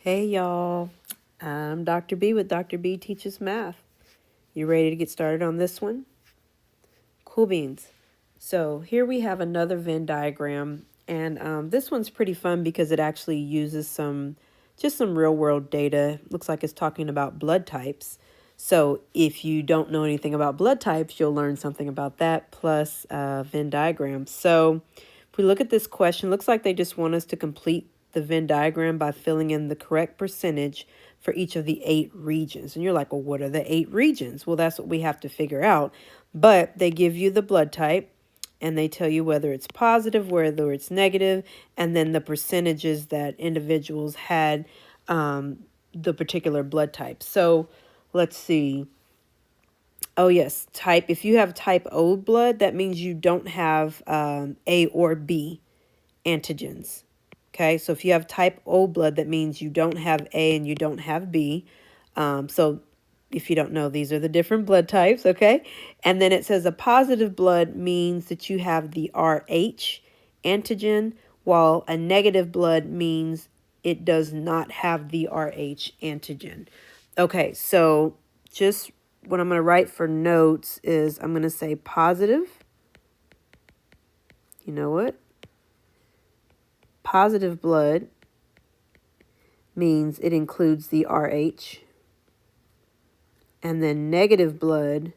Hey y'all, I'm Dr. B with Dr. B Teaches Math. You ready to get started on this one? Cool beans. So here we have another Venn diagram, and this one's pretty fun because it actually uses some real world data. Looks like it's talking about blood types. So if you don't know anything about blood types, you'll learn something about that plus Venn diagrams. So if we look at this question, looks like they just want us to complete the Venn diagram by filling in the correct percentage for each of the 8 regions. And you're like, well, what are the 8 regions? Well, that's what we have to figure out. But they give you the blood type and they tell you whether it's positive, whether it's negative, and then the percentages that individuals had the particular blood type. So let's see. Oh, yes, type. If you have type O blood, that means you don't have A or B antigens. Okay, so if you have type O blood, that means you don't have A and you don't have B. So if you don't know, these are the different blood types, okay? And then it says a positive blood means that you have the RH antigen, while a negative blood means it does not have the RH antigen. Okay, so just what I'm going to write for notes is I'm going to say positive. You know what? Positive blood means it includes the RH. And then negative blood,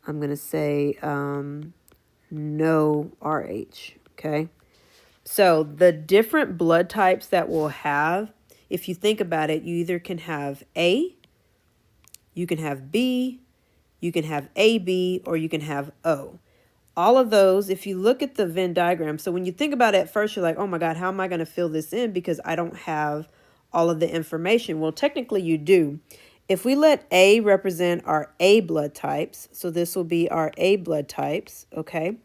I'm going to say no RH, okay? So the different blood types that we'll have, if you think about it, you either can have A, you can have B, you can have AB, or you can have O. All of those, if you look at the Venn diagram, so when you think about it at first, you're like, oh my God, how am I going to fill this in because I don't have all of the information? Well, technically you do. If we let A represent our A blood types, so this will be our A blood types, okay?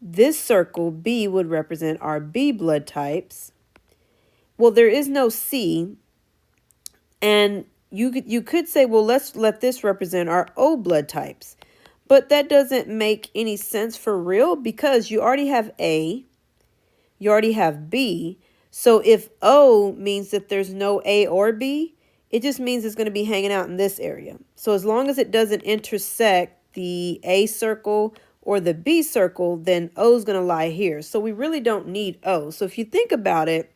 This circle, B, would represent our B blood types. Well, there is no C, and you could say, well, let's let this represent our O blood types. But that doesn't make any sense for real because you already have A, you already have B. So if O means that there's no A or B, it just means it's going to be hanging out in this area. So as long as it doesn't intersect the A circle or the B circle, then O is going to lie here. So we really don't need O. So if you think about it,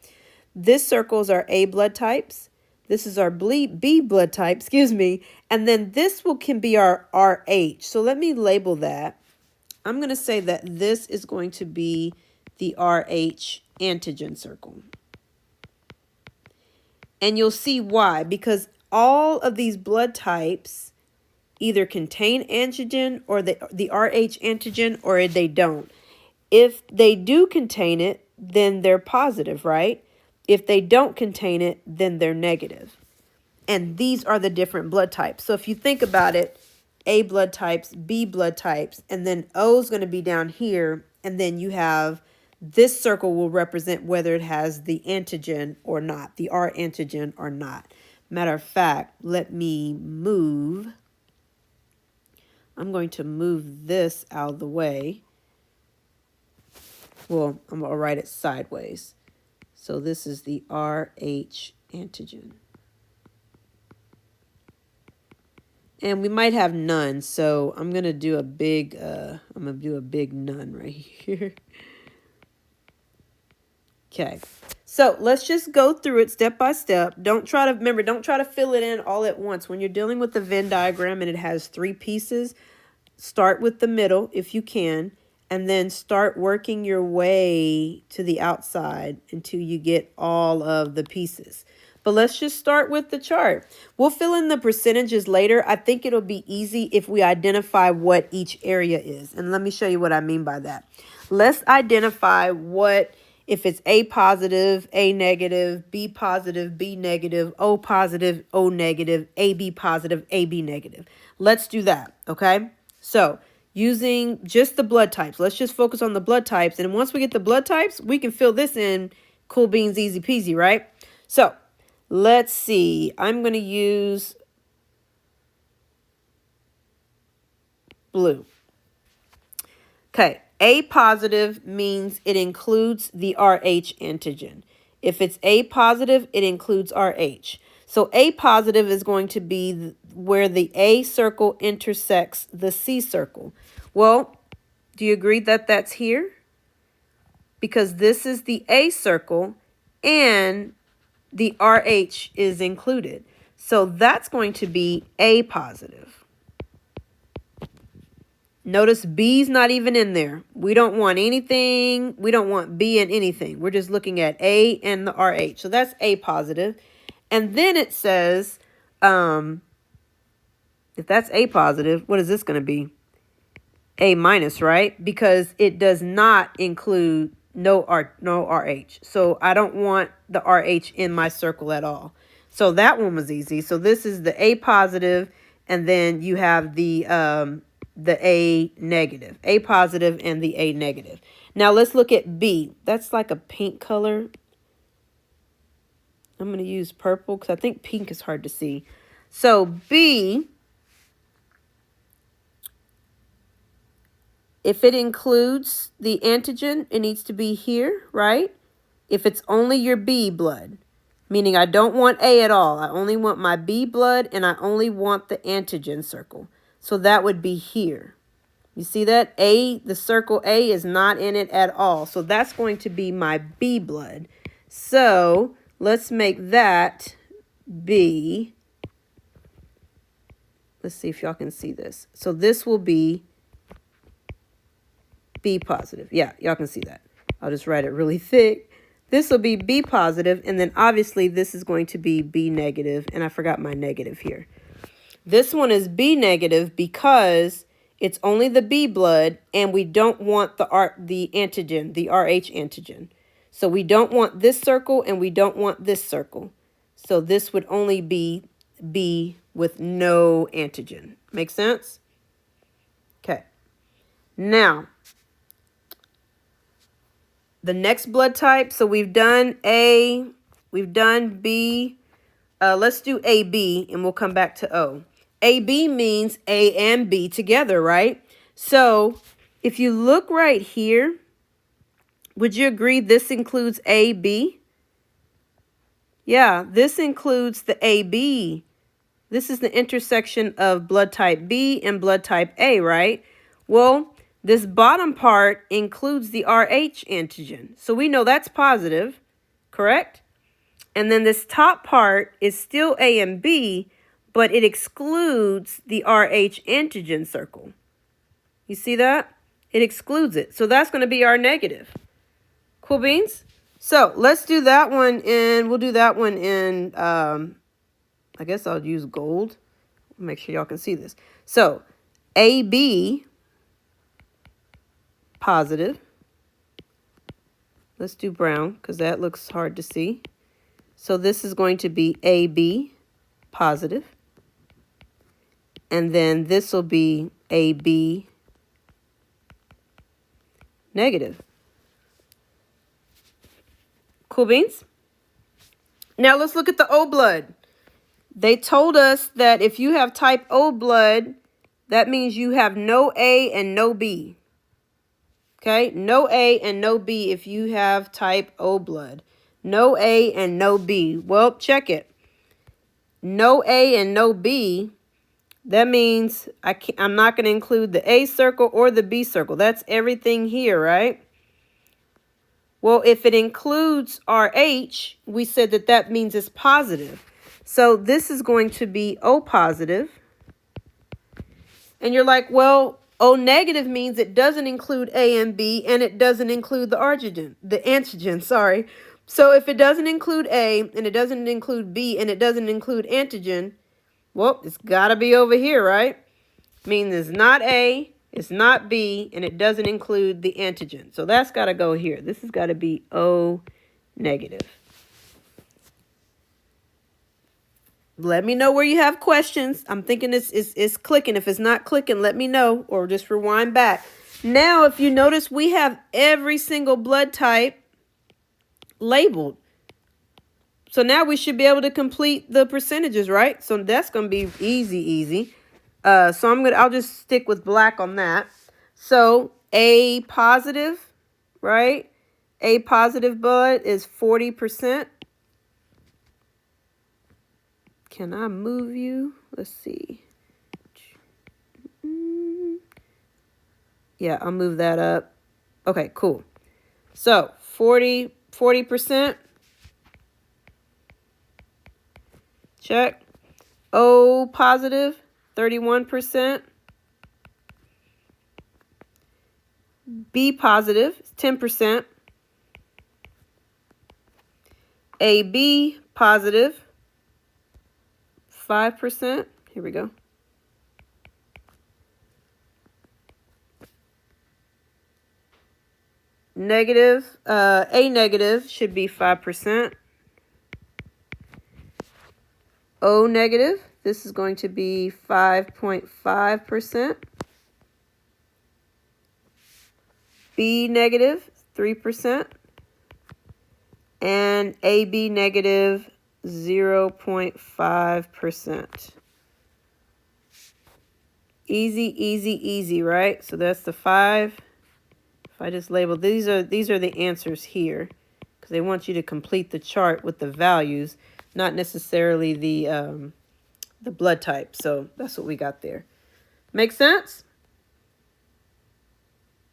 this circle is our A blood types. This is our B blood type, and then this can be our RH. So let me label that. I'm going to say that this is going to be the RH antigen circle. And you'll see why, because all of these blood types either contain antigen or the RH antigen or they don't. If they do contain it, then they're positive, right? If they don't contain it, then they're negative. And these are the different blood types. So if you think about it, A blood types, B blood types, and then O is going to be down here. And then you have this circle will represent whether it has the antigen or not, the R antigen or not. Matter of fact, let me move. I'm going to move this out of the way. Well, I'm going to write it sideways. So this is the RH antigen. And we might have none, so I'm going to do a big none right here. Okay. So let's just go through it step by step. Don't try to fill it in all at once. When you're dealing with the Venn diagram and it has 3 pieces, start with the middle if you can, and then start working your way to the outside until you get all of the pieces. But let's just start with the chart. We'll fill in the percentages later. I think it'll be easy if we identify what each area is. And let me show you what I mean by that. Let's identify if it's A positive, A negative, B positive, B negative, O positive, O negative, AB positive, AB negative. Let's do that, okay? So using just the blood types, let's just focus on the blood types. And once we get the blood types, we can fill this in cool beans, easy peasy, right? So let's see. I'm going to use blue. Okay. A positive means it includes the RH antigen. If it's A positive, it includes RH. So A positive is going to be where the A circle intersects the C circle. Well, do you agree that that's here? Because this is the A circle and the RH is included. So that's going to be A positive. Notice B's not even in there. We don't want anything. We don't want B in anything. We're just looking at A and the RH. So that's A positive. And then it says, if that's A positive, what is this going to be? A minus, right? Because it does not include no RH. So I don't want the RH in my circle at all. So that one was easy. So this is the A positive, and then you have the A negative. A positive and the A negative. Now let's look at B. That's like a pink color. I'm going to use purple because I think pink is hard to see. So B, if it includes the antigen, it needs to be here, right? If it's only your B blood, meaning I don't want A at all. I only want my B blood and I only want the antigen circle. So that would be here. You see that? A, the circle A is not in it at all. So that's going to be my B blood. So let's make that B. Let's see if y'all can see this. So this will be B positive. Yeah, y'all can see that. I'll just write it really thick. This will be B positive, and then obviously this is going to be B negative, and I forgot my negative here. This one is B negative because it's only the B blood, and we don't want the antigen, the RH antigen. So we don't want this circle, and we don't want this circle. So this would only be B with no antigen. Make sense? Okay. Now, the next blood type. So we've done A, we've done B. Let's do AB, and we'll come back to O. AB means A and B together, right? So if you look right here, would you agree this includes AB? Yeah, this includes the AB. This is the intersection of blood type B and blood type A, right? Well, this bottom part includes the RH antigen. So we know that's positive, correct? And then this top part is still A and B, but it excludes the RH antigen circle. You see that? It excludes it. So that's going to be our negative. Cool beans? So let's do that one, and we'll do that one in, I guess I'll use gold. Make sure y'all can see this. So AB positive. Let's do brown because that looks hard to see. So this is going to be AB positive. And then this will be AB negative. Cool beans? Now let's look at the O blood. They told us that if you have type O blood, that means you have no A and no B. Okay, no A and no B if you have type O blood. No A and no B. Well, check it. No A and no B, that means I'm not going to include the A circle or the B circle. That's everything here, right? Well, if it includes RH, we said that that means it's positive. So this is going to be O positive. And you're like, well, O negative means it doesn't include A and B, and it doesn't include the antigen, sorry. So if it doesn't include A, and it doesn't include B, and it doesn't include antigen, well, it's got to be over here, right? Means it's not A, it's not B, and it doesn't include the antigen. So that's got to go here. This has got to be O negative. Let me know where you have questions. I'm thinking it's clicking. If it's not clicking, let me know, or just rewind back. Now, if you notice, we have every single blood type labeled. So now we should be able to complete the percentages, right? So that's going to be easy. So I'll just stick with black on that. So A positive, right? A positive blood is 40%. Can I move you? Let's see. Yeah, I'll move that up. Okay, cool. So 40%. Check. O positive, 31%. B positive, 10%. AB positive, 5%. Here we go. Negative, A negative should be 5%. O negative, this is going to be 5.5%. B negative, 3%. And AB negative, 0.5%. Easy, easy, easy, right? So that's the 5. If I just label, these are the answers here, because they want you to complete the chart with the values, not necessarily the blood type. So that's what we got there. Make sense?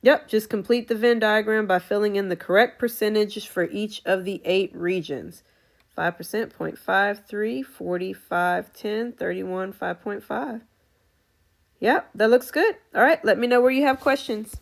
Yep, just complete the Venn diagram by filling in the correct percentages for each of the 8 regions. 5%, 0.53, 45, 10, 31, 5.5. Yep, that looks good. All right, let me know where you have questions.